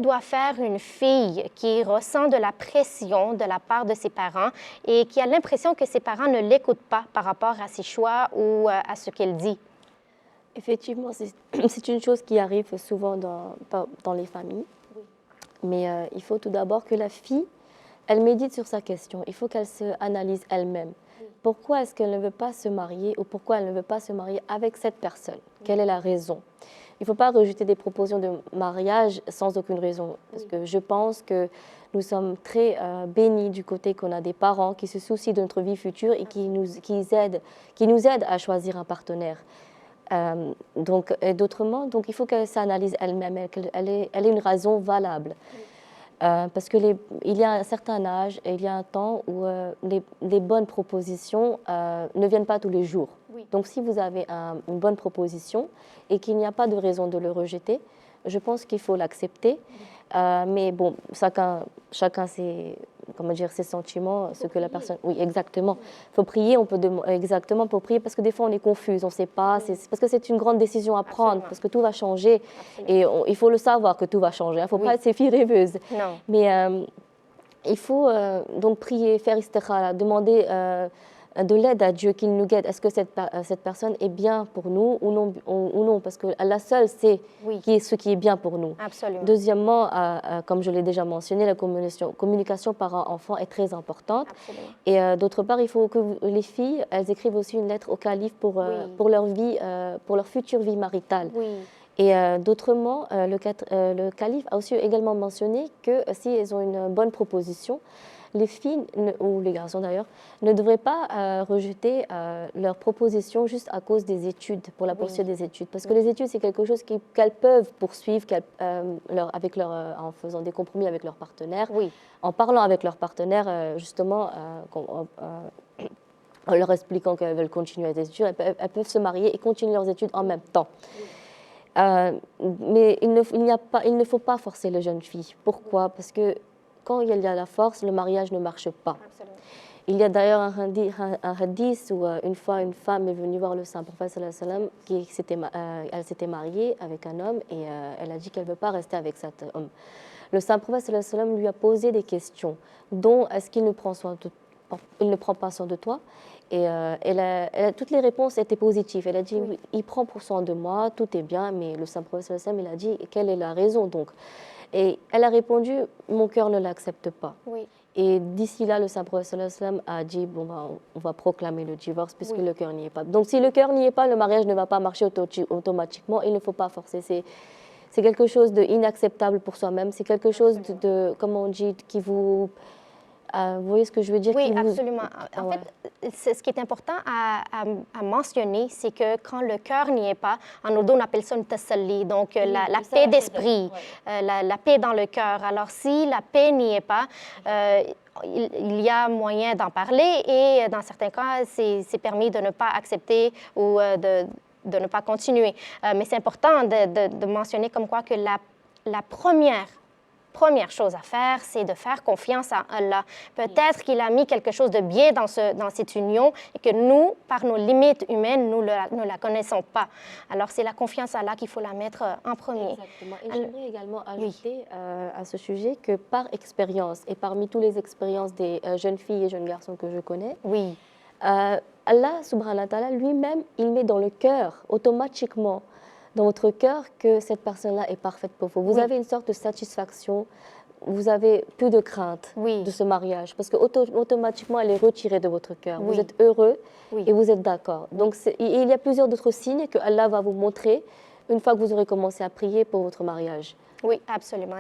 Doit faire une fille qui ressent de la pression de la part de ses parents et qui a l'impression que ses parents ne l'écoutent pas par rapport à ses choix ou à ce qu'elle dit? Effectivement, c'est une chose qui arrive souvent dans les familles. Oui. Mais il faut tout d'abord que la fille, elle médite sur sa question. Il faut qu'elle se analyse elle-même. Oui. Pourquoi est-ce qu'elle ne veut pas se marier ou pourquoi elle ne veut pas se marier avec cette personne? Quelle est la raison? Il ne faut pas rejeter des propositions de mariage sans aucune raison. Parce que je pense que nous sommes très bénis du côté qu'on a des parents qui se soucient de notre vie future et qui nous aident à choisir un partenaire. Donc il faut qu'elle s'analyse elle-même, qu'elle ait une raison valable. Parce qu'il y a un certain âge et il y a un temps où les bonnes propositions ne viennent pas tous les jours. Oui. Donc si vous avez une bonne proposition et qu'il n'y a pas de raison de le rejeter, je pense qu'il faut l'accepter. Mais bon, chacun ses, comment dire, ses sentiments, ce que la personne... Oui, exactement. Il faut prier, exactement pour prier, parce que des fois on est confus, on ne sait pas, parce que c'est une grande décision à prendre, Absolument. parce que tout va changer. Absolument. Et il faut le savoir que tout va changer, il ne faut Oui. pas être ces filles rêveuses. Non. Mais il faut donc prier, faire istikhara, demander de l'aide à Dieu, qu'il nous guide. Est-ce que cette personne est bien pour nous ou non? Parce que Allah seul sait Oui. ce qui est bien pour nous. Absolument. Deuxièmement, comme je l'ai déjà mentionné, la communication parent-enfant est très importante. Absolument. Et d'autre part, il faut que les filles, elles écrivent aussi une lettre au calife pour leur vie, pour leur future vie maritale. Oui. Et d'autrement, le calife a aussi également mentionné que si elles ont une bonne proposition, les filles, ou les garçons d'ailleurs, ne devraient pas rejeter leur proposition juste à cause des études, pour la poursuite des études. Parce que les études, c'est quelque chose qu'elles peuvent poursuivre en faisant des compromis avec leur partenaire, Oui. en parlant avec leur partenaire, justement, en leur expliquant qu'elles veulent continuer les études, elles peuvent se marier et continuer leurs études en même temps. Mais il ne faut pas forcer les jeunes filles. Pourquoi? Parce que quand il y a la force, le mariage ne marche pas. Absolument. Il y a d'ailleurs un hadith où une fois une femme est venue voir le saint prophète sallallahu alayhi wa sallam, elle s'était mariée avec un homme et elle a dit qu'elle ne veut pas rester avec cet homme. Le saint prophète sallallahu alayhi wa sallam lui a posé des questions, dont est-ce qu'il ne prend pas soin de toi? Et toutes les réponses étaient positives. Elle a dit, oui, il prend pour soin de moi, tout est bien, mais le saint prophète sallallahu alayhi wa sallam, il a dit, quelle est la raison donc? Et elle a répondu, mon cœur ne l'accepte pas. Oui. Et d'ici là, le saint prophète sallallahu alayhi wa sallam a dit, bon, on va proclamer le divorce puisque le cœur n'y est pas. Donc si le cœur n'y est pas, le mariage ne va pas marcher automatiquement, il ne faut pas forcer. C'est quelque chose d'inacceptable pour soi-même, c'est quelque chose comment on dit, qui vous... vous voyez ce que je veux dire? Oui, absolument. En fait, ce qui est important à mentionner, c'est que quand le cœur n'y est pas, en ourdou, on appelle ça une tasalli, donc la paix d'esprit, la paix dans le cœur. Alors, si la paix n'y est pas, il y a moyen d'en parler et dans certains cas, c'est permis de ne pas accepter ou de ne pas continuer. Mais c'est important de mentionner comme quoi que la première chose à faire, c'est de faire confiance à Allah. Peut-être qu'il a mis quelque chose de bien dans cette union et que nous, par nos limites humaines, nous ne la connaissons pas. Alors, c'est la confiance à Allah qu'il faut la mettre en premier. Exactement. Et j'aimerais également ajouter à ce sujet que par expérience, et parmi toutes les expériences des jeunes filles et jeunes garçons que je connais, Allah, subhanahu wa ta'ala, lui-même, il met dans le cœur, automatiquement, dans votre cœur, que cette personne-là est parfaite pour vous. Vous avez une sorte de satisfaction, vous avez plus de crainte de ce mariage, parce qu'automatiquement, elle est retirée de votre cœur. Vous êtes heureux et vous êtes d'accord. Donc, il y a plusieurs autres signes que Allah va vous montrer une fois que vous aurez commencé à prier pour votre mariage. Oui, absolument.